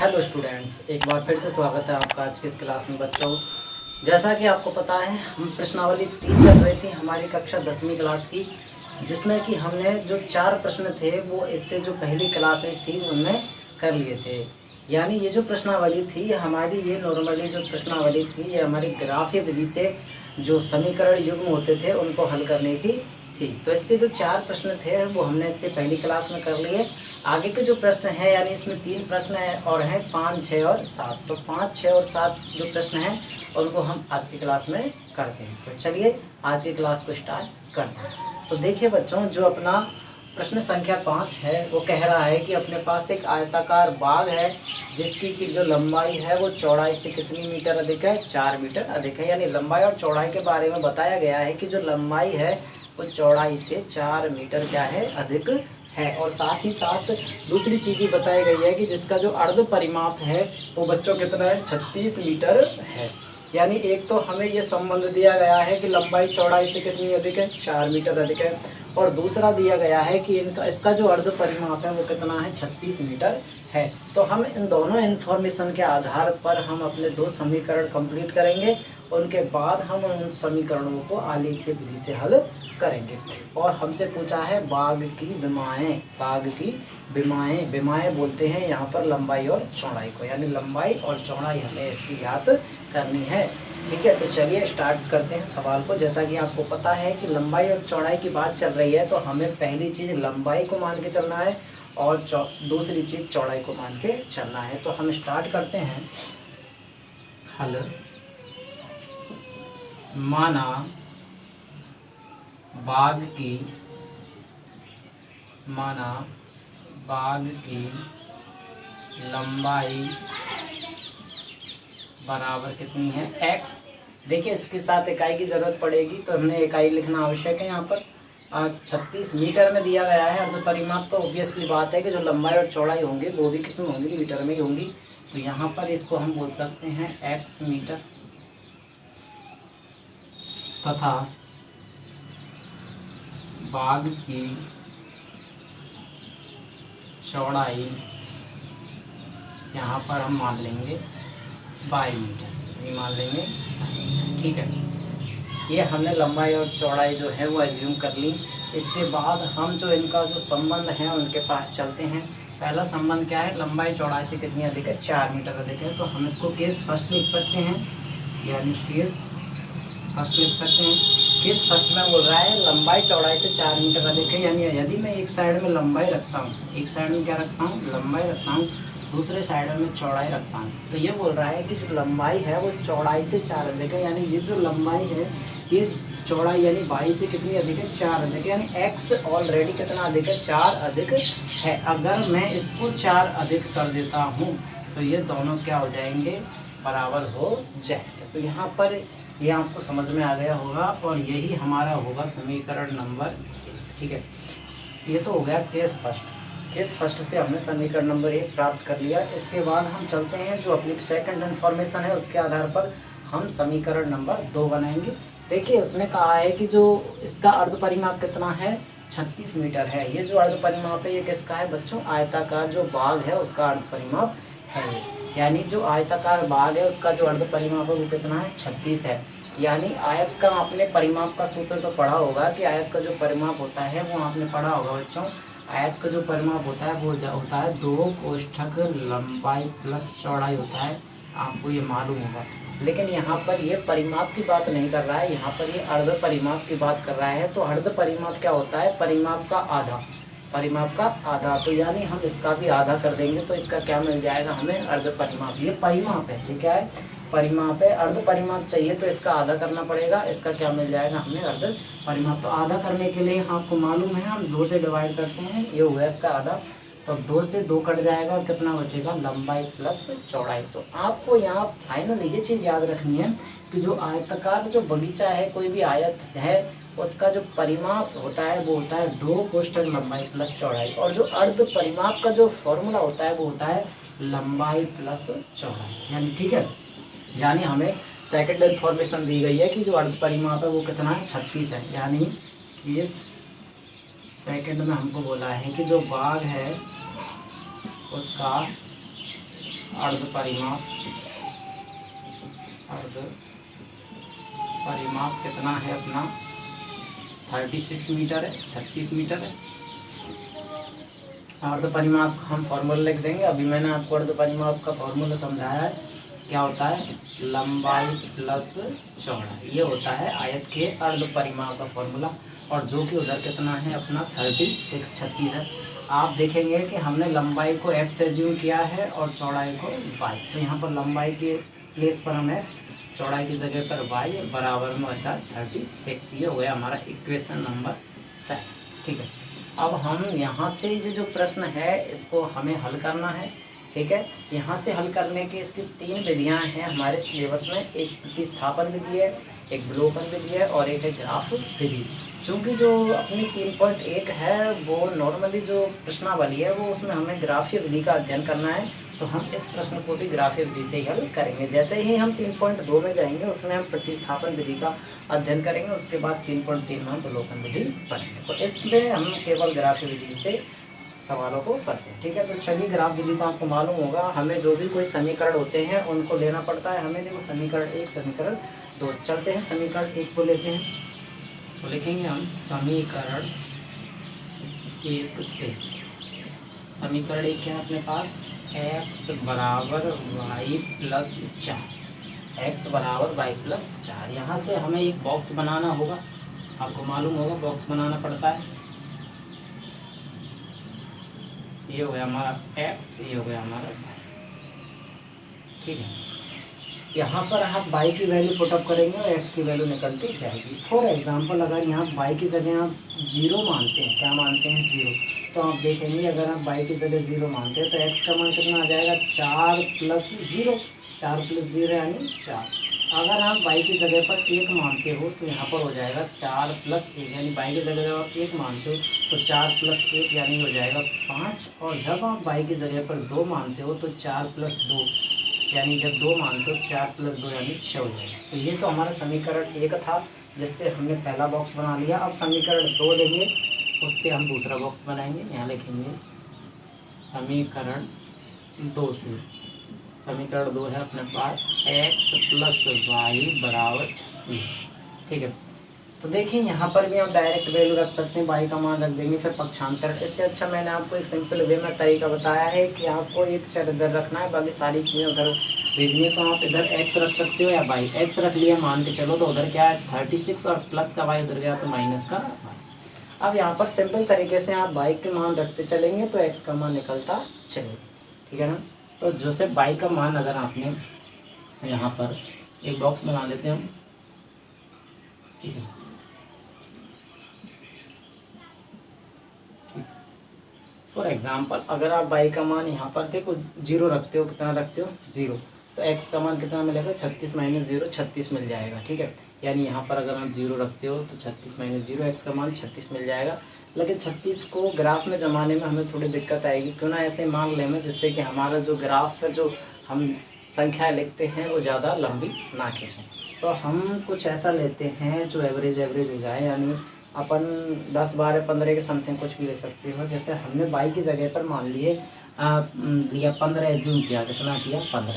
Hello students, एक बार फिर से स्वागत है आपका आज की इस क्लास में। बच्चों, जैसा कि आपको पता है, हम प्रश्नावली 3 चल रही थी हमारी कक्षा 10वीं क्लास की, जिसमें कि हमने जो 4 प्रश्न थे वो इससे जो पहली क्लासेज थी उनमें कर लिए थे। यानी ये जो प्रश्नावली थी हमारी, ये नॉर्मली जो प्रश्नावली थी ये हमारी ग्राफीय विधि से जो समीकरण युग्म होते थे उनको हल करने की थी। तो इसके जो 4 प्रश्न थे वो हमने इससे पहली क्लास में कर लिए। आगे के जो प्रश्न है, यानी इसमें 3 प्रश्न है और हैं 5, 6 और 7। तो 5, 6 और 7 जो प्रश्न हैं उनको हम आज की क्लास में करते हैं। तो चलिए आज की क्लास को स्टार्ट करते हैं। तो देखिए बच्चों, जो अपना प्रश्न संख्या 5 है वो कह रहा है कि अपने पास एक आयताकार बाग है जिसकी की जो लंबाई है वो चौड़ाई से कितनी मीटर अधिक है? 4 मीटर अधिक है। यानी लंबाई और चौड़ाई के बारे में बताया गया है कि जो लंबाई है वो चौड़ाई से 4 मीटर क्या है? अधिक है। और साथ ही साथ दूसरी चीज़ ये बताई गई है कि जिसका जो अर्ध परिमाप है वो बच्चों कितना है? 36 मीटर है। यानी एक तो हमें ये संबंध दिया गया है कि लंबाई चौड़ाई से कितनी अधिक है? 4 मीटर अधिक है। और दूसरा दिया गया है कि इसका जो अर्ध परिमाप है वो कितना है? 36 मीटर है। तो हम इन दोनों इन्फॉर्मेशन के आधार पर हम अपने 2 समीकरण कंप्लीट करेंगे। उनके बाद हम उन समीकरणों को आलेखीय विधि से हल करेंगे। और हमसे पूछा है बाग की विमाएँ। बाग की विमाएँ, विमाएँ बोलते हैं यहाँ पर लंबाई और चौड़ाई को। यानी लंबाई और चौड़ाई हमें इसकी ज्ञात करनी है। ठीक है, तो चलिए स्टार्ट करते हैं सवाल को। जैसा कि आपको पता है कि लंबाई और चौड़ाई की बात चल रही है तो हमें पहली चीज़ लंबाई को मान के चलना है और दूसरी चीज़ चौड़ाई को मान के चलना है। तो हम स्टार्ट करते हैं हल। माना बाग की लंबाई बराबर कितनी है? x। देखिए इसके साथ इकाई की ज़रूरत पड़ेगी तो हमने इकाई लिखना आवश्यक है। यहाँ पर 36 मीटर में दिया गया है अर्ध परिमाप। तो ऑब्वियसली बात है कि जो लंबाई और चौड़ाई होंगी वो भी किस में होंगी? मीटर में ही होंगी। तो यहाँ पर इसको हम बोल सकते हैं x मीटर, तथा बाग की चौड़ाई यहाँ पर हम मान लेंगे y मीटर, ये मान लेंगे। ठीक है, ये हमने लंबाई और चौड़ाई जो है वो एज्यूम कर ली। इसके बाद हम जो इनका जो संबंध है उनके पास चलते हैं। पहला संबंध क्या है? लंबाई चौड़ाई से कितनी अधिक है? 4 मीटर अधिक है। तो हम इसको केस फर्स्ट लिख सकते हैं, यानी केस फर्स्ट लिख सकते हैं। केस फर्स्ट में बोल रहा है लंबाई चौड़ाई से 4 मीटर अधिक है। यानी यदि मैं एक साइड में लंबाई रखता हूँ, एक साइड में क्या रखता हूँ? लंबाई रखता हूँ, दूसरे साइड में चौड़ाई रखता हूँ, तो ये बोल रहा है कि जो लंबाई है वो चौड़ाई से 4 अधिक है। यानी ये जो लंबाई है ये चौड़ाई यानी y से कितनी अधिक है? 4 अधिक है। यानी x ऑलरेडी कितना अधिक है? 4 अधिक है। अगर मैं इसको 4 अधिक कर देता हूँ तो ये दोनों क्या हो जाएंगे? बराबर हो जाएंगे। तो यहाँ पर ये आपको समझ में आ गया होगा और यही हमारा होगा समीकरण नंबर। ठीक है, ये तो हो गया केस फर्स्ट। केस फर्स्ट से हमने समीकरण नंबर 1 प्राप्त कर लिया। इसके बाद हम चलते हैं जो अपनी सेकंड इन्फॉर्मेशन है उसके आधार पर हम समीकरण नंबर 2 बनाएंगे। देखिए उसने कहा है कि जो इसका अर्ध परिमाप कितना है? 36 मीटर है। ये जो अर्ध परिमाप है ये किसका है बच्चों? आयताकार जो बाग है उसका अर्ध परिमाप है। यानी जो आयताकार बाग है उसका जो अर्ध परिमाप है वो कितना है? 36 है। यानी आयत का आपने परिमाप का सूत्र तो पढ़ा होगा कि आयत का जो परिमाप होता है वो आपने पढ़ा होगा बच्चों। आयत का जो परिमाप होता है वो होता है 2 कोष्ठक लंबाई प्लस चौड़ाई होता है, आपको ये मालूम होगा। लेकिन यहाँ पर ये परिमाप की बात नहीं कर रहा है, यहाँ पर ये अर्ध परिमाप की बात कर रहा है। तो अर्ध परिमाप क्या होता है? परिमाप का आधा, परिमाप का आधा। तो यानी हम इसका भी आधा कर देंगे तो इसका क्या मिल जाएगा हमें? अर्ध परिमाप। ये परिमाप है, ये क्या है? परिमाप है। अर्ध परिमाप चाहिए तो इसका आधा करना पड़ेगा। इसका क्या मिल जाएगा हमें? अर्ध परिमाप। तो आधा करने के लिए आपको मालूम है हम 2 से डिवाइड करते हैं, ये हो गया इसका आधा। तो 2 से 2 कट जाएगा और कितना बचेगा? लंबाई प्लस चौड़ाई। तो आपको यहाँ फाइनल ये चीज़ याद रखनी है कि जो आयताकार जो बगीचा है, कोई भी आयत है, उसका जो परिमाप होता है वो होता है 2 कोष्ठक लंबाई प्लस चौड़ाई। और जो अर्ध परिमाप का जो फॉर्मूला होता है वो होता है लंबाई प्लस चौड़ाई। यानी ठीक है, यानी हमें सेकंड इन्फॉर्मेशन दी गई है कि जो अर्ध परिमाप है वो कितना है? 36 है। यानी इस सेकंड में हमको बोला है कि जो बाग है उसका अर्ध परिमाप कितना है अपना 36 मीटर है, 36 मीटर है। अर्ध परिमाप हम फॉर्मूला लिख देंगे। अभी मैंने आपको अर्ध परिमाप का फॉर्मूला समझाया है। क्या होता है? लंबाई प्लस चौड़ाई, ये होता है आयत के अर्ध परिमाप का फॉर्मूला। और जो कि उधर कितना है अपना 36 है। आप देखेंगे कि हमने लंबाई को x एज्यूम किया है और चौड़ाई को y। तो यहाँ पर लंबाई के प्लेस पर हम x, चौड़ाई की जगह पर y बराबर में होता है 36। ये हो गया हमारा इक्वेशन नंबर 7। ठीक है, अब हम यहाँ से ये जो प्रश्न है इसको हमें हल करना है। ठीक है, यहाँ से हल करने की इसकी 3 विधियाँ हैं हमारे सिलेबस में। एक प्रतिस्थापन विधि है, एक विलोपन विधि है और एक है ग्राफ विधि। चूँकि जो अपनी 3.1 है वो नॉर्मली जो प्रश्नावली है वो उसमें हमें ग्राफीय विधि का अध्ययन करना है, तो हम इस प्रश्न को भी ग्राफीय विधि से ही हल करेंगे। जैसे ही हम 3.2 में जाएंगे उसमें हम प्रतिस्थापन विधि का अध्ययन करेंगे, उसके बाद 3.3 में हम विलोपन विधि पढ़ेंगे। तो इसमें हम केवल ग्राफीय विधि से सवालों को करते हैं। ठीक है, तो चलिए ग्राफ विधि को आपको मालूम होगा, हमें जो भी कोई समीकरण होते हैं उनको लेना पड़ता है। हमें देखो समीकरण 1, समीकरण 2 चलते हैं। समीकरण 1 को लेते हैं, तो लिखेंगे हम समीकरण 1 से। समीकरण 1 क्या है अपने पास? x बराबर y प्लस 4, x बराबर y प्लस 4। यहाँ से हमें एक बॉक्स बनाना होगा, आपको मालूम होगा बॉक्स बनाना पड़ता है। ये हो गया हमारा x, ये हो गया हमारा y। ठीक है, यहाँ पर आप y की वैल्यू पुटअप करेंगे और x की वैल्यू निकलती जाएगी। फॉर एग्जांपल अगर यहाँ y की जगह आप 0 मानते हैं, क्या मानते हैं? 0, तो आप देखेंगे अगर आप y की जगह 0 मानते हैं तो x का मान कितना आ जाएगा? 4 प्लस 0, 4 प्लस 0 यानी 4। अगर आप y की जगह पर 1 मानते हो तो यहाँ पर हो जाएगा 4 प्लस 1, यानी y की जगह जब आप 1 मानते हो तो 4 प्लस 1 यानी हो जाएगा 5। और जब आप y की जगह पर 2 मानते हो तो 4 प्लस 2 यानी जब 2 मानते हो 4 प्लस 2 यानी 6 हो जाएगा। तो ये तो हमारा समीकरण 1 था, जिससे हमने पहला बॉक्स बना लिया। अब समीकरण 2 लेंगे, उससे हम दूसरा बॉक्स बनाएंगे। यहाँ लिखेंगे समीकरण 2 से। समीकरण 2 है अपने पास x प्लस वाई बराबर 36। ठीक है, तो देखिए यहाँ पर भी हम डायरेक्ट वैल्यू रख सकते हैं, y का मान रख देंगे, फिर पक्षांतर। इससे अच्छा मैंने आपको एक सिंपल वे में तरीका बताया है कि आपको एक चर इधर रखना है, बाकी सारी चीज़ें उधर भेजनी है। तो आप इधर x रख सकते हो या y। x रख लिया मान के चलो, तो उधर क्या है 36 और प्लस का y उधर गया तो माइनस का y। अब यहाँ पर सिंपल तरीके से आप y के मान रखते चलेंगे तो x का मान निकलता चलेगा। ठीक है ना, तो जैसे y का मान अगर आपने यहाँ पर एक बॉक्स बना लेते हैं हम। ठीक है, फॉर एग्जाम्पल अगर आप y का मान यहाँ पर देखो 0 रखते हो, कितना रखते हो? 0, तो x का मान कितना मिलेगा? 36 माइनस 0, 36 मिल जाएगा। ठीक है, यानी यहाँ पर अगर आप 0 रखते हो तो 36 माइनस 0, x का मान 36 मिल जाएगा। लेकिन 36 को ग्राफ में जमाने में हमें थोड़ी दिक्कत आएगी, क्यों ना ऐसे मान लें जिससे कि हमारा जो ग्राफ है, जो हम संख्याएँ लिखते हैं वो ज़्यादा लंबी ना खींचें। तो हम कुछ ऐसा लेते हैं जो एवरेज हो जाए, यानी अपन 10, 12, 15 के समथिंग कुछ भी ले सकते हो। जैसे हमने y की जगह पर मान लिए लिया 15 एज्यूम किया, कितना किया? 15।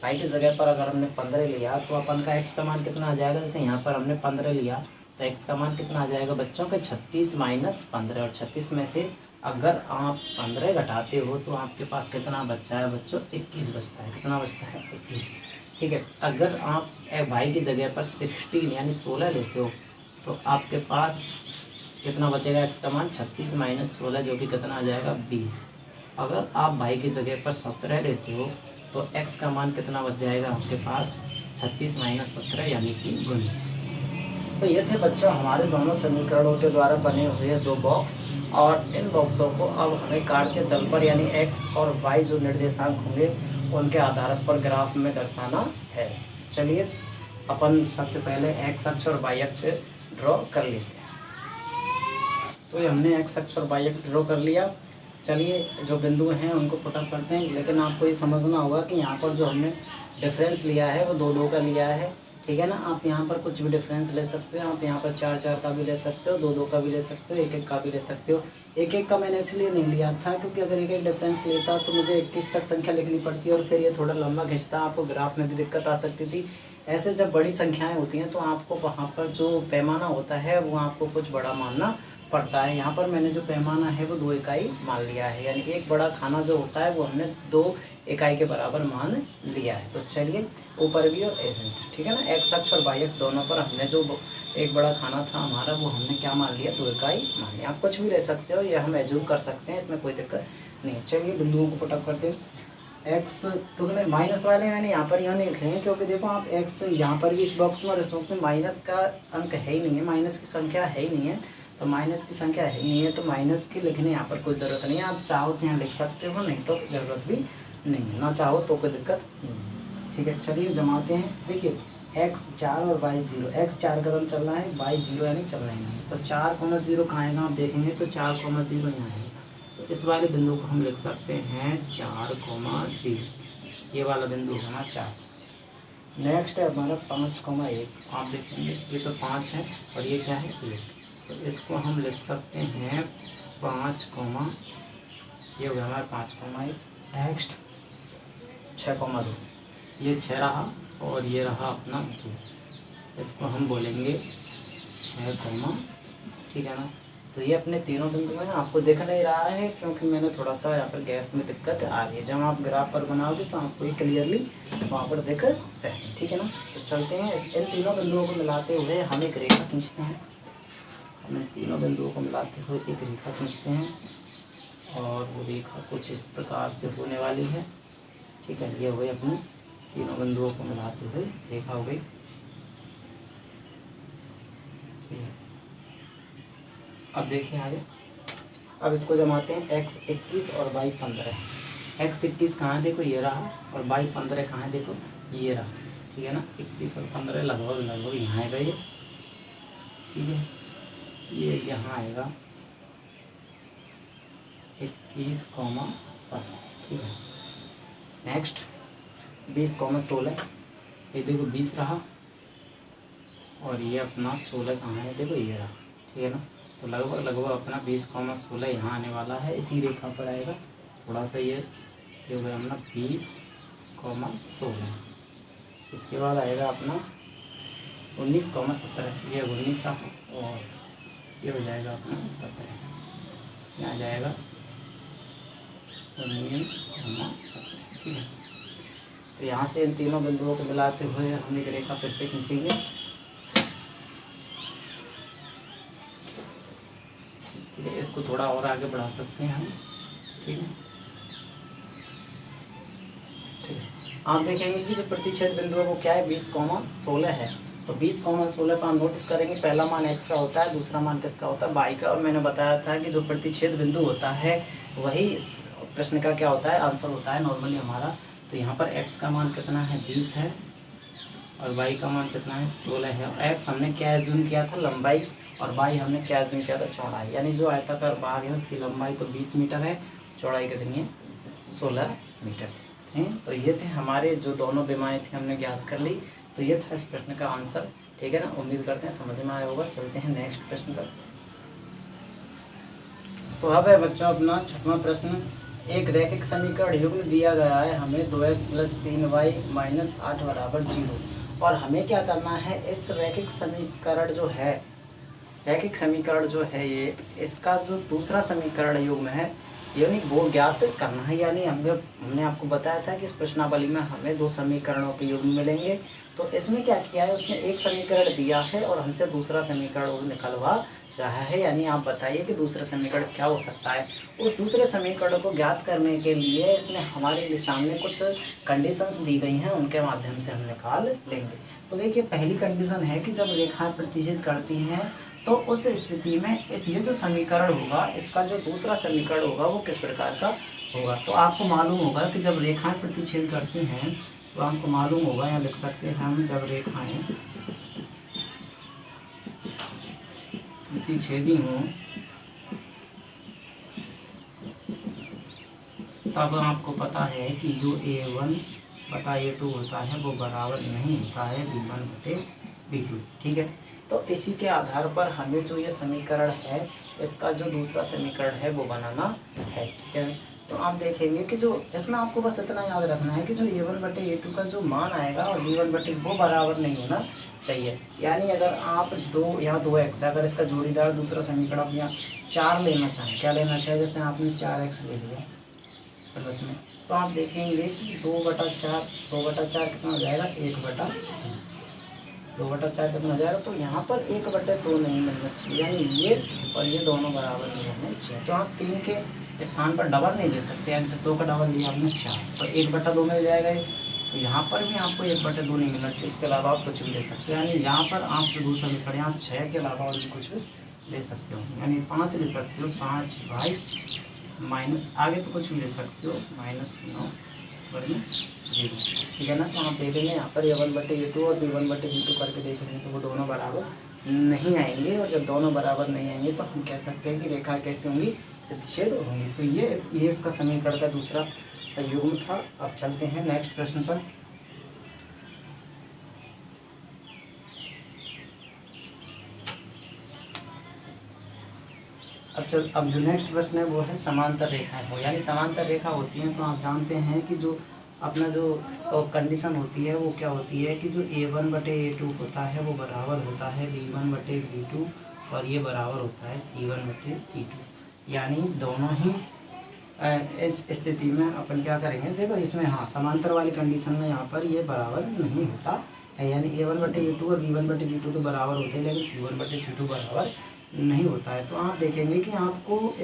y की जगह पर अगर हमने 15 लिया तो अपन का x का मान कितना आ जाएगा? जैसे यहाँ पर हमने 15 लिया तो x का मान कितना आ जाएगा बच्चों के? 36 माइनस 15। और 36 में से अगर आप 15 घटाते हो तो आपके पास कितना बचा है बच्चों? 21 बचता है। कितना बचता है? 21। ठीक है, अगर आप y की जगह पर 16 यानी 16 लेते हो तो आपके पास कितना बचेगा? x का मान 36 माइनस 16 जो कि कितना आ जाएगा? 20। अगर आप y की जगह पर 17 लेते हो तो x का मान कितना बच जाएगा आपके पास? 36 माइनस 17 यानी कि 19। तो ये थे बच्चों हमारे दोनों समीकरणों के द्वारा बने हुए 2 बॉक्स, और इन बॉक्सों को अब हमें कार्य तल पर यानी x और y जो निर्देशांक होंगे उनके आधार पर ग्राफ में दर्शाना है। चलिए अपन सबसे पहले x अक्ष और y अक्ष ड्रॉ कर लेते हैं। तो ये हमने x अक्ष और y अक्ष ड्रॉ कर लिया। चलिए जो बिंदु हैं उनको पुटअप करते हैं, लेकिन आपको ये समझना होगा कि यहाँ पर जो हमने डिफरेंस लिया है वो 2 2 का लिया है। ठीक है ना। आप यहाँ पर कुछ भी डिफरेंस ले सकते हो, आप यहाँ पर 4 4 का भी ले सकते हो, 2 2 का भी ले सकते हो, 1 1 का भी ले सकते हो। 1 1 का मैंने इसलिए नहीं लिया था क्योंकि अगर 1 1 डिफरेंस लेता तो मुझे 21 तक संख्या लिखनी पड़ती और फिर ये थोड़ा लंबा खिंचता, आपको ग्राफ में भी दिक्कत आ सकती थी। ऐसे जब बड़ी संख्याएँ होती हैं तो आपको वहाँ पर जो पैमाना होता है वो आपको कुछ बड़ा मानना पड़ता है। यहाँ पर मैंने जो पैमाना है वो 2 इकाई मान लिया है, यानी एक बड़ा खाना जो होता है वो हमने 2 इकाई के बराबर मान लिया है। तो चलिए ऊपर भी और ठीक है ना, एक्स अक्ष और वाई अक्ष दोनों पर हमने जो एक बड़ा खाना था हमारा वो हमने क्या मान लिया, 2 इकाई मान लिया। आप कुछ भी ले सकते हो, या हम एज्यूम कर सकते हैं, इसमें कोई दिक्कत नहीं। चलिए बिंदुओं को पुटअप करते हैं। एक्स क्योंकि मेरे माइनस वाले मैंने यहाँ पर नहीं लिखे हैं, क्योंकि देखो आप एक्स यहाँ पर भी इस बॉक्स में और इस बॉक्स में माइनस का अंक है ही नहीं है, माइनस की संख्या है ही नहीं है। तो माइनस की संख्या है नहीं है तो माइनस की लिखने यहाँ पर कोई ज़रूरत नहीं है। आप चाहो तो यहाँ लिख सकते हो, नहीं तो ज़रूरत भी नहीं है, ना चाहो तो कोई दिक्कत नहीं। ठीक है, चलिए जमाते हैं। देखिए x 4 और y 0, x 4 कदम चलना है, y 0 यानी चलना ही नहीं। तो 4,0 कहाँ आएगा आप देखेंगे तो 4,0 यहाँ है। तो इस वाले बिंदु को हम लिख सकते हैं 4,0, ये वाला बिंदु है ना 4। नेक्स्ट है हमारा 5,1, आप देखेंगे ये तो 5 है और ये क्या है 1, तो इसको हम लिख सकते हैं 5, ये हो गया हमारा 5,1। नेक्स्ट 6,2, ये 6 रहा और ये रहा अपना 2, इसको हम बोलेंगे 6, ठीक है ना। तो ये अपने तीनों बिंदु हैं, आपको दिख नहीं रहा है क्योंकि मैंने थोड़ा सा यहाँ पर गैप में दिक्कत आ रही है। जब आप ग्राफ पर बनाओगे तो आपको ये क्लियरली वहाँ पर दिख सके, ठीक है ना। तो चलते हैं, इन तीनों बिंदुओं को मिलाते हुए हम एक रेखा खींचते हैं। हम इन तीनों बिंदुओं को मिलाते हुए एक रेखा खींचते हैं और वो रेखा कुछ इस प्रकार से होने वाली है, ठीक है। ये हुए अपने तीनों बिंदुओं को मिलाते हुए रेखा हो गई। अब देखिए आगे, अब इसको जमाते हैं। x 21 और y 15। x 21 कहाँ है देखो ये रहा, और y 15 कहाँ है देखो ये रहा, ठीक है ना। 21 और 15 लगभग यहाँ आएगा ये, ठीक है। ये यहाँ आएगा 21,15, ठीक है। नेक्स्ट 20,16, ये देखो 20 रहा और ये अपना 16 कहाँ है देखो ये रहा, ठीक है ना। तो लगभग अपना 20,16 यहाँ आने वाला है, इसी रेखा पर आएगा। थोड़ा सा ये हो गया अपना 20,16। इसके बाद आएगा अपना 19,17, ये 19 का और ये हो जाएगा अपना 17, यहाँ जाएगा 19,17, ठीक है। तो यहाँ से इन तीनों बिंदुओं को मिलाते हुए हम एक रेखा फिर से खींचेंगे, ठीक है। इसको थोड़ा और आगे बढ़ा सकते हैं हम, ठीक है। ठीक है, आप देखेंगे कि जो प्रतिच्छेद बिंदु है वो क्या है 20,16 है। तो 20,16 पर हम नोटिस करेंगे पहला मान x का होता है, दूसरा मान किसका होता है y का। और मैंने बताया था कि जो प्रतिच्छेद बिंदु होता है वही इस प्रश्न का क्या होता है आंसर होता है नॉर्मली हमारा। तो यहाँ पर x का मान कितना है 20 है और y का मान कितना है 16 है। और x हमने क्या एज्यूम किया था लंबाई, और y हमने क्या एज्यूम किया था चौड़ाई। यानी जो आयताकार भाग है उसकी लंबाई तो 20 मीटर है, चौड़ाई कितनी है 16 मीटर थी। तो ये थे हमारे जो दोनों विमाएँ थी हमने ज्ञात कर ली। तो ये था इस प्रश्न का आंसर, ठीक है ना। उम्मीद करते हैं समझ में आया होगा। चलते हैं नेक्स्ट प्रश्न पर। तो अब है बच्चों अपना 6वां प्रश्न। एक रैखिक समीकरण युग्म दिया गया है हमें 2x + 3y - 8 = 0, और हमें क्या करना है इस रैखिक समीकरण जो है ये इसका जो दूसरा समीकरण युग्म है यानी वो ज्ञात करना है। यानी हमने आपको बताया था कि इस प्रश्नावली में हमें 2 समीकरणों के युग्म मिलेंगे। तो इसमें क्या किया है उसने एक समीकरण दिया है और हमसे दूसरा समीकरण वो निकलवा रहा है। यानी आप बताइए कि दूसरा समीकरण क्या हो सकता है। उस दूसरे समीकरण को ज्ञात करने के लिए इसने हमारे सामने कुछ कंडीशंस दी गई हैं, उनके माध्यम से हम निकाल लेंगे। तो देखिए पहली कंडीशन है कि जब रेखाएं प्रतिच्छेद करती हैं तो उस स्थिति में ये जो समीकरण होगा इसका जो दूसरा समीकरण होगा वो किस प्रकार का होगा। तो आपको मालूम होगा कि जब रेखाएं प्रतिच्छेद करती हैं तो आपको मालूम होगा, यहाँ लिख सकते हैं हम, जब रेखाएं प्रतिच्छेदी हों तब आपको पता है कि जो A1 बटा A2 होता है वो बराबर नहीं होता है B1 बटे B2। ठीक है, तो इसी के आधार पर हमें जो ये समीकरण है इसका जो दूसरा समीकरण है वो बनाना है। ठीक है, तो आप देखेंगे कि जो इसमें आपको बस इतना याद रखना है कि जो A1 बटे A2 का जो मान आएगा और B1 बटे वो बराबर नहीं होना चाहिए। यानी अगर आप यहाँ 2x है, अगर इसका जोड़ीदार दूसरा समीकरण आप यहाँ 4 लेना चाहें, क्या लेना चाहिए, जैसे आपने 4x ले लिया प्लस में, तो आप देखेंगे कि 2/4 कितना हो जाएगा, 1/2 2/4 कितना हो जाएगा, तो यहाँ पर 1/2 नहीं मिलना चाहिए, यानी ये और ये दोनों बराबर नहीं होने चाहिए। तो आप 3 के स्थान पर डबल नहीं दे सकते, यानी 2 का डबल लिया आपने 4, तो 1/2 मिल जाएगा। तो यहाँ पर भी आपको 1/2 नहीं मिलना चाहिए, इसके अलावा आप कुछ भी ले सकते हो। यानी यहाँ पर आप जो दूसरा समीकरण आप 6 के अलावा और भी कुछ भी ले सकते हो, यानी 5 ले सकते हो, 5/, माइनस आगे तो कुछ भी ले सकते हो, -9/0। ठीक है ना, तो आप देखेंगे यहाँ पर A1 बटे A2 और B1 बटे B2 करके देखेंगे तो वो दोनों बराबर नहीं आएंगे, और जब दोनों बराबर नहीं आएंगे तो हम कह सकते हैं कि रेखा कैसी होंगी, प्रतिच्छेद होंगी। तो ये इसका समीकरण का दूसरा युग्म था। अब चलते हैं नेक्स्ट प्रश्न पर। अब जो नेक्स्ट प्रश्न है वो है समांतर रेखाएं हो, यानी समांतर रेखा होती हैं तो आप जानते हैं कि जो अपना जो कंडीशन होती है वो क्या होती है कि जो A1 बटे A2 होता है वो बराबर होता है B1 बटे B2, और ये बराबर होता है C1 बटे C2। यानी दोनों ही इस स्थिति में अपन क्या करेंगे, देखो इसमें हाँ समांतर वाली कंडीशन में यहाँ पर ये बराबर नहीं होता है, यानी A1 बटे A2 और B1 बटे B2 तो बराबर होते हैं, लेकिन C1 बटे C2 बराबर नहीं होता है। तो आप देखेंगे कि आपको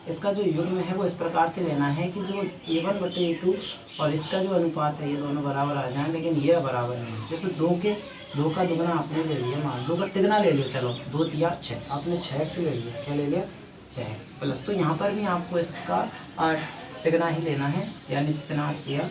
इसका जो युग्म है वो इस प्रकार से लेना है कि जो A1 बटे A2 और इसका जो अनुपात है ये दोनों बराबर आ जाएं, लेकिन ये बराबर नहीं है। जैसे 2 का दुगना आपने ले लिया, मान 2 का तिगना ले लिया, चलो 2 तिया 6, आपने 6x ले लिया, क्या ले लिया 6x प्लस, तो यहाँ पर भी आपको इसका तिगना ही लेना है, यानी 3×9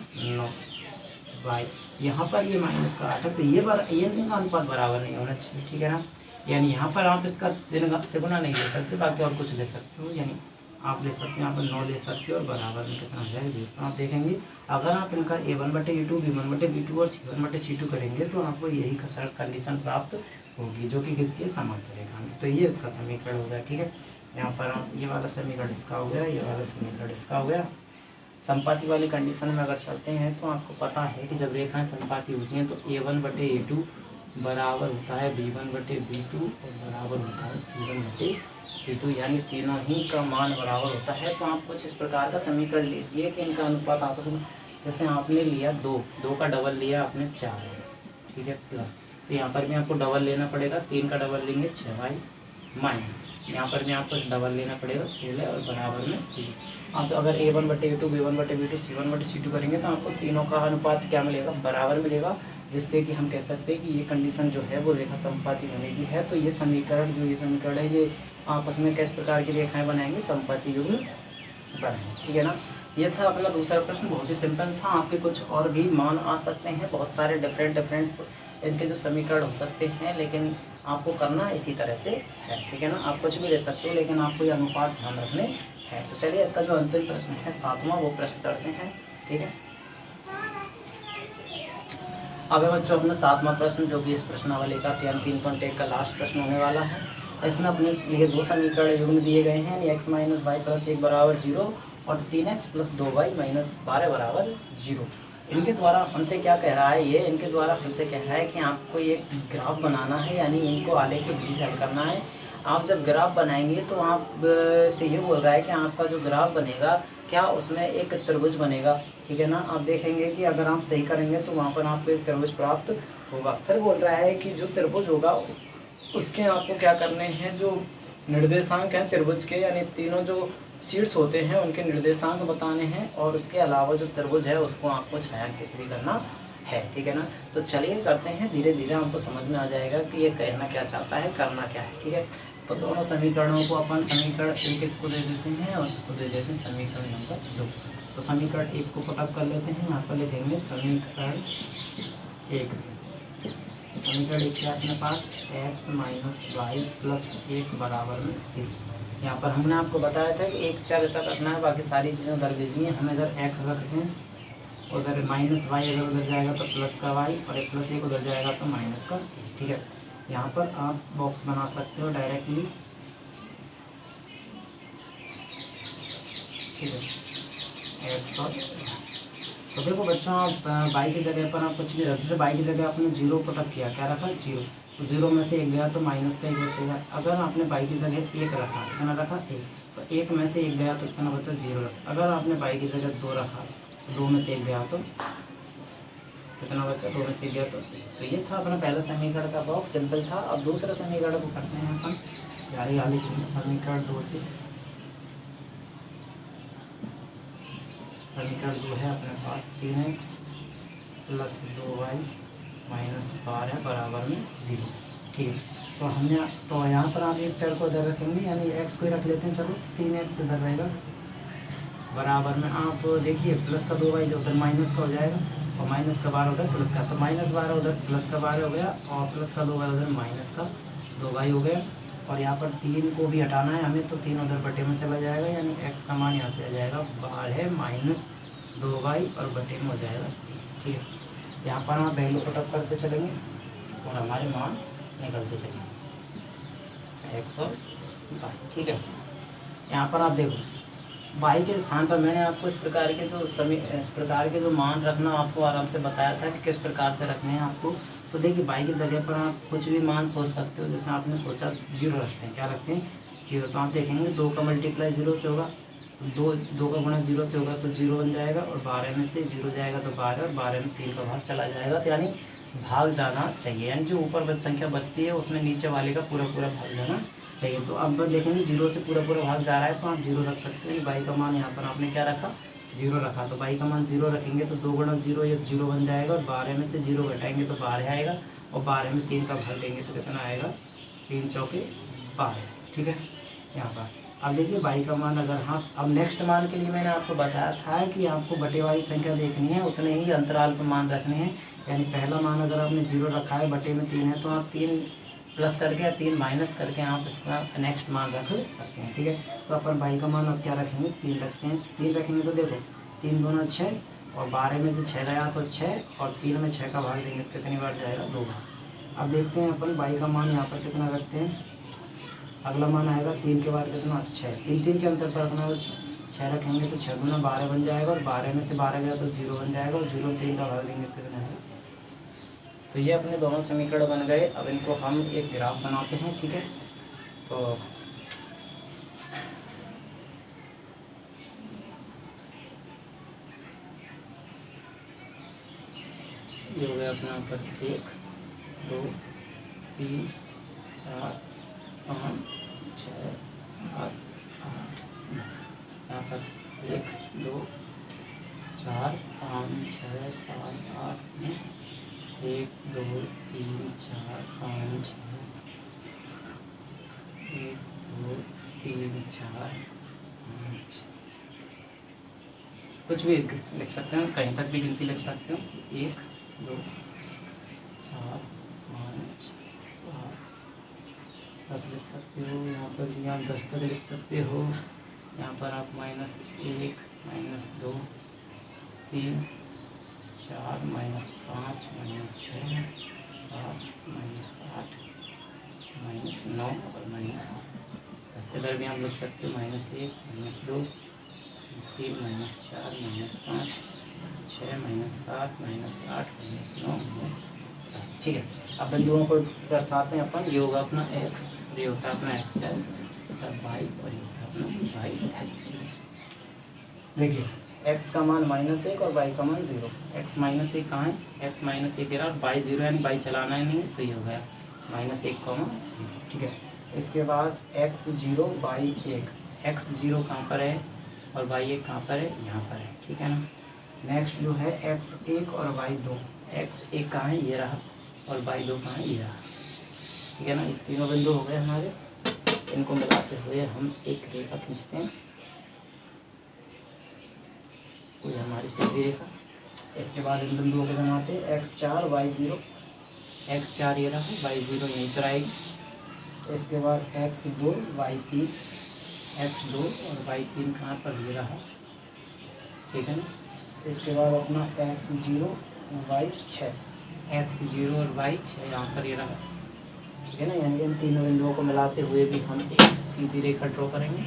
यहाँ पर ये -8 है, तो ये इनका अनुपात बराबर नहीं होना चाहिए। ठीक है ना, यानी यहाँ पर आप इसका तिगुना नहीं ले सकते, बाकी और कुछ ले सकते हो, यानी आप ले सकते हैं यहाँ पर 9 ले सकते हो, और बराबर में कितना हो जाएगा। तो आप देखेंगे अगर आप इनका A1 बटे A2, B1 बटे B2 और C1 बटे C2 करेंगे तो आपको यही कंडीशन प्राप्त होगी, जो कि किसकी समांतर रेखा में। तो ये इसका समीकरण हो गया। ठीक है, यहाँ पर आप ये वाला समीकरण इसका हो गया, ये वाला समीकरण इसका हो गया। संपाती वाली कंडीशन में अगर चलते हैं तो आपको पता है कि जब रेखाएँ संपाती होती हैं तो A1 बटे A2 बराबर होता है B1 बटे B2 और बराबर होता है C1 बटे C2, यानी तीनों ही का मान बराबर होता है। तो आप कुछ इस प्रकार का समीकरण लीजिए कि इनका अनुपात आपस में, जैसे आपने लिया 2 का डबल लिया आपने 4x, ठीक है, प्लस, तो यहाँ पर भी आपको डबल लेना पड़ेगा, 3 का डबल लेंगे 6y, माइनस यहाँ पर भी आपको डबल लेना पड़ेगा 16 और बराबर में C। आप अगर A1 बटे A2, B1 बटे B2, C1 बटे C2 करेंगे तो आपको तीनों का अनुपात क्या मिलेगा, बराबर मिलेगा, जिससे कि हम कह सकते हैं कि ये कंडीशन जो है वो रेखा संपाती होने की है। तो ये समीकरण है ये आपस में किस प्रकार की रेखाएं बनाएंगे, संपाती युग्म बनाएंगे। ठीक है ना, ये था अपना दूसरा प्रश्न, बहुत ही सिंपल था। आपके कुछ और भी मान आ सकते हैं, बहुत सारे डिफरेंट इनके जो समीकरण हो सकते हैं, लेकिन आपको करना इसी तरह से है। ठीक है ना, आप कुछ भी ले सकते हो, लेकिन आपको ये अनुपात ध्यान रखने हैं। तो चलिए इसका जो अंतिम प्रश्न है 7वां वो प्रश्न करते हैं। ठीक है, अब बच्चों अपना 7वां प्रश्न जो कि इस प्रश्नावली का 3.1 का लास्ट प्रश्न होने वाला है। इसमें अपने लिए 2 समीकरण युग्म दिए गए हैं, x माइनस वाई प्लस 1 बराबर 0 और 3x प्लस 2y माइनस 12 बराबर 0। इनके द्वारा हमसे क्या कह रहा है, ये इनके द्वारा हमसे कह रहा है कि आपको एक ग्राफ बनाना है, यानी इनको आलेख के बीच हल करना है। आप जब ग्राफ बनाएंगे तो आप से ये बोल रहा है कि आपका जो ग्राफ बनेगा क्या उसमें एक त्रिभुज बनेगा। ठीक है ना, आप देखेंगे कि अगर आप सही करेंगे तो वहाँ पर आपको एक त्रिभुज प्राप्त होगा। फिर बोल रहा है कि जो त्रिभुज होगा उसके आपको क्या करने हैं, जो निर्देशांक हैं त्रिभुज के, यानी तीनों जो शीर्ष होते हैं उनके निर्देशांक बताने हैं, और उसके अलावा जो त्रिभुज है उसको आपको छायांकित भी करना है। ठीक है ना, तो चलिए करते हैं, धीरे धीरे आपको समझ में आ जाएगा कि ये कहना क्या चाहता है, करना क्या है। ठीक है, तो दोनों समीकरणों को अपन समीकरण 1 इसको दे देते हैं और इसको दे देते हैं समीकरण नंबर 2। तो समीकरण 1 को पुटअप कर लेते हैं, यहाँ पर लिखेंगे समीकरण 1 से। समीकरण 1 है अपने पास x माइनस वाई प्लस 1 बराबर में c। यहाँ पर हमने आपको बताया था कि एक चर तक रखना है, बाकी सारी चीज़ें उधर भेजनी है। हम इधर x रखते हैं, उधर माइनस वाई अगर उधर जाएगा तो प्लस का वाई, और एक प्लस 1 उधर जाएगा तो माइनस का। ठीक है, यहाँ पर आप बॉक्स बना सकते हो डायरेक्टली। ठीक है, एक्स और तो देखो बच्चों, आप बाई की जगह पर आप कुछ भी रख, जैसे बाई की जगह आपने 0 पुटअप किया, क्या रखा 0, तो 0 में से 1 गया तो माइनस का 1 बचेगा। अगर आपने बाई की जगह 1 रखा, कितना रखा 1, तो 1 में से 1 गया तो कितना बचा 0 रखा। अगर आपने बाई की जगह 2 रखा, 2 में से 1 गया तो कितना बचा, 2 में से 1 गया तो ये था अपना पहला समीकरण का बॉक्स, सिंपल था। अब दूसरा समीकरण को करते हैं अपन, यारी वाली समीकरण 2 से। समीकरण 2 है अपने पास 3x प्लस 2y माइनस 12 बराबर में 0। ठीक है, तो हमने तो यहाँ पर आप एक चर को इधर रखेंगे, यानी x को ही रख लेते हैं। चलो 3x इधर रहेगा, बराबर में आप देखिए प्लस का 2y जो उधर माइनस का हो जाएगा, और माइनस का 12 उधर प्लस का, तो माइनस 12 उधर प्लस का 12 हो गया, और प्लस का 2y उधर माइनस का 2y हो गया। और यहाँ पर 3 को भी हटाना है हमें, तो 3 उधर बटे में चला जाएगा, यानी x का मान यहाँ से आ जाएगा 12 माइनस 2y और बटे में हो जाएगा 3। ठीक है, यहाँ पर हम वैल्यू पुटअप करते चलेंगे और हमारे मान निकलते चलेंगे x और y। ठीक है, यहाँ पर आप देखो y के स्थान पर मैंने आपको इस प्रकार के जो मान रखना आपको आराम से बताया था कि किस प्रकार से रखने हैं आपको। तो देखिए y की जगह पर आप कुछ भी मान सोच सकते हो, जैसे आपने सोचा 0 रखते हैं, क्या रखते हैं 0, तो आप देखेंगे 2 का मल्टीप्लाई 0 से होगा, तो 2 का गुणा 0 से होगा तो 0 बन जाएगा, और 12 में से 0 जाएगा तो 12, और 12 में 3 का भाग चला जाएगा, तो यानी भाग जाना चाहिए, यानी जो ऊपर संख्या बचती है उसमें नीचे वाले का पूरा भाग जाना चाहिए। तो अब देखेंगे 0 से पूरा भाग जा रहा है, तो आप 0 रख सकते हैं। बाई का मान यहाँ पर आपने क्या रखा 0 रखा, तो बाई का मान 0 रखेंगे तो 2 गुणा 0 ये 0 बन जाएगा, और 12 में से 0 घटाएंगे तो 12 आएगा, और 12 में 3 का भाग देंगे तो कितना आएगा 3 चौके 12। ठीक है, यहाँ पर अब देखिए बाई का मान अगर हाँ, अब नेक्स्ट मान के लिए मैंने आपको बताया था कि आपको बटे वाली संख्या देखनी है, उतने ही अंतराल पर मान रखने हैं। यानी पहला मान अगर आपने 0 रखा है, बटे में 3 है, तो आप 3 प्लस करके या 3 माइनस करके आप इसका नेक्स्ट मान रख सकते हैं। ठीक है, तो अपन बाई का मान अब क्या रखेंगे 3 रखते हैं। 3 रखेंगे तो देखो 3 दूना 6, और 12 में से 6 गया तो 6, और 3 में 6 का भाग देंगे तो कितनी बार जाएगा 2 बार। अब देखते हैं अपन बाई का मान यहाँ पर कितना रखते हैं। अगला मान आएगा 3 के बाद कितना 6, 3 के अंतर पर रखना है, 6 रखेंगे तो 6 गुना 12 बन जाएगा, और 12 में से 12 गया तो 0 बन जाएगा, और 0 में 3 का भाग देंगे तो कितना है। तो ये अपने दोनों समीकरण बन गए। अब इनको हम एक ग्राफ बनाते हैं। ठीक है, तो ये हो गया अपना पर 1 2 3 4 5 6 7 8 यहाँ पर 1 2 4 5 6 7 8 9 1 2 3 4 5 6 1 2 3 4 5 कुछ भी लिख सकते हैं, कहीं तक भी गिनती लिख सकते हो। 1 2 4 5 7 10 लिख सकते हो। यहाँ पर भी आप 10 तक लिख सकते हो। यहाँ पर आप -1 -2 3 4 -5 -6 7 -8 -9 और -10 इधर भी आप लिख सकते हो। -1 -2 -3 -4 -5 6 -7 -8 -9 -10। ठीक है, अब बिंदुओं को दर्शाते हैं अपन। ये होगा अपना x, ये होता है अपना x डैश, y, और ये होता है अपना y डैश। ठीक है, देखिए x का मान -1 और y का मान 0। x -1 कहाँ है, x -1 रहा, y 0, यानी y चलाना ही नहीं, तो ये हो गया -1, 0। ठीक है, इसके बाद x 0 y 1, x 0 कहाँ पर है और y 1 कहाँ पर है, यहाँ पर है। ठीक है ना। नेक्स्ट जो है x 1 और y 2, x 1 कहाँ है, ये रहा, और y 2 कहाँ है, ये रहा। ठीक है ना, ये तीनों बिंदु हो गए हमारे। इनको मिलाते हुए हम एक रेखा खींचते हैं, ये हमारी सीधी रेखा। इसके बाद इन बिंदुओं को बनाते हैं x 4 y 0, x 4 ये रहा, y 0 यहीं पर आएगी। इसके बाद x 2 y 3, x 2 और y 3 कहाँ पर, ये रहा। ठीक है ना। इसके बाद अपना x0 y 6, x0 और y 6 यहाँ पर ये रहा, ठीक है ना। यानी इन तीनों बिंदुओं को मिलाते हुए भी हम एक सीधी रेखा ड्रॉ करेंगे,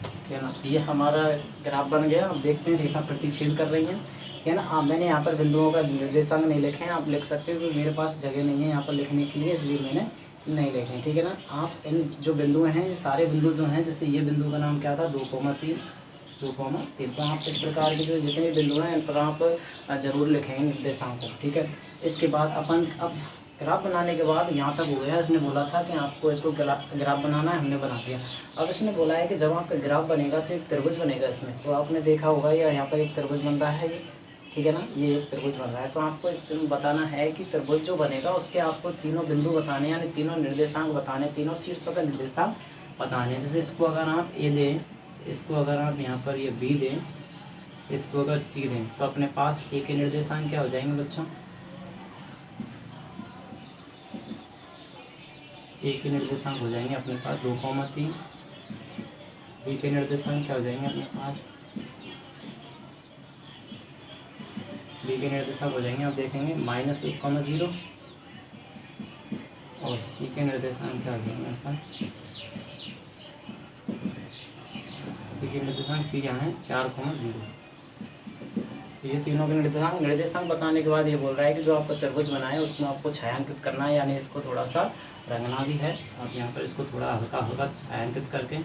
ठीक है ना। ये हमारा ग्राफ बन गया। अब देखते हैं रेखा प्रतिच्छेद कर रही है, ठीक है ना। मैंने यहाँ पर बिंदुओं का निर्देशांक नहीं लिखे हैं, आप लिख सकते हो, क्योंकि मेरे पास जगह नहीं है यहाँ पर लिखने के लिए, इसलिए मैंने नहीं लिखे, ठीक है ना। आप इन जो बिंदु हैं, सारे बिंदु जो हैं, जैसे ये बिंदु का नाम क्या था 2,3, 2,3, तो आप इस प्रकार के जो जितने बिंदु हैं इन पर आप जरूर लिखेंगे निर्देशांक को, ठीक है। इसके बाद अपन अब ग्राफ बनाने के बाद यहाँ तक हो गया। इसने बोला था कि आपको इसको ग्राफ बनाना है, हमने बना दिया। अब इसने बोला है कि जब आपका ग्राफ बनेगा तो एक त्रिभुज बनेगा इसमें, तो आपने देखा होगा या यहाँ पर एक त्रिभुज बन रहा है ये, ठीक है ना। ये एक त्रिभुज बन रहा है, तो आपको इसमें बताना है कि त्रिभुज जो बनेगा उसके आपको तीनों बिंदु बताने, यानी तीनों निर्देशांक बताने, तीनों शीर्षों के निर्देशांक बताने। जैसे इसको अगर आप ए दें, इसको अगर आप यहाँ पर ये बी दें, इसको अगर सी दें, तो अपने पास ए के निर्देशांक क्या हो जाएंगे बच्चों, ए के निर्देशांक हो जाएंगे अपने पास 2,3, बी के निर्देशांक क्या हो जाएंगे अपने पास, बी के निर्देशांक हो जाएंगे, आप देखेंगे -1,0, और सी के निर्देशांक क्या हो जाएंगे अपन, सी के निर्देशांक, सी यहाँ है 4,0। तो ये तीनों के निर्देशांक बताने के बाद ये बोल रहा है कि जो आपका त्रिभुज बना है उसमें आपको छायांकित करना है, यानी इसको थोड़ा सा रंगना भी है। आप यहाँ पर इसको थोड़ा हल्का हल्का छायांकित करके,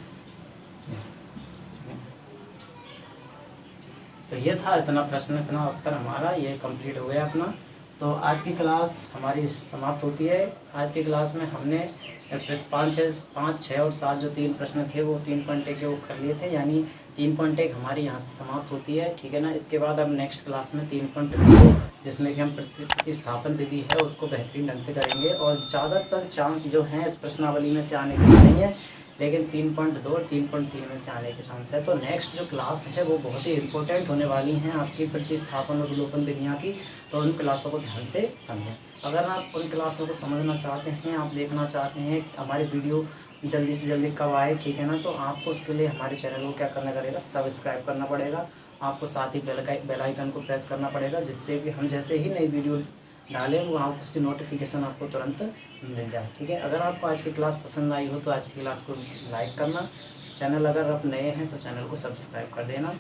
तो ये था इतना प्रश्न, इतना उत्तर हमारा ये कंप्लीट हो गया अपना। तो आज की क्लास हमारी समाप्त होती है। आज की क्लास में हमने 5, 6 और 7 जो 3 प्रश्न थे वो 3.1 के वो कर लिए थे, यानी 3.1 हमारी यहाँ से समाप्त होती है, ठीक है ना। इसके बाद अब नेक्स्ट क्लास में 3.2 जिसमें कि हम प्रतिस्थापन विधि है उसको बेहतरीन ढंग से करेंगे, और ज़्यादातर चांस जो हैं इस प्रश्नावली में से आने के नहीं है, लेकिन 3.2 और 3.3 में से आने के चांस है। तो नेक्स्ट जो क्लास है वो बहुत ही इंपॉर्टेंट होने वाली हैं आपकी प्रतिस्थापन और विलोपन विधियाँ की, तो उन क्लासों को ध्यान से समझें। अगर आप उन क्लासों को समझना चाहते हैं, आप देखना चाहते हैं हमारी वीडियो जल्दी से जल्दी कब आए, ठीक है ना, तो आपको उसके लिए हमारे चैनल को क्या करना पड़ेगा, सब्सक्राइब करना पड़ेगा। आपको साथ ही बेल आइकन को प्रेस करना पड़ेगा, जिससे कि हम जैसे ही नई वीडियो डालें वो आप उसकी नोटिफिकेशन आपको तुरंत मिल जाए, ठीक है। अगर आपको आज की क्लास पसंद आई हो तो आज की क्लास को लाइक करना, चैनल अगर आप नए हैं तो चैनल को सब्सक्राइब कर देना।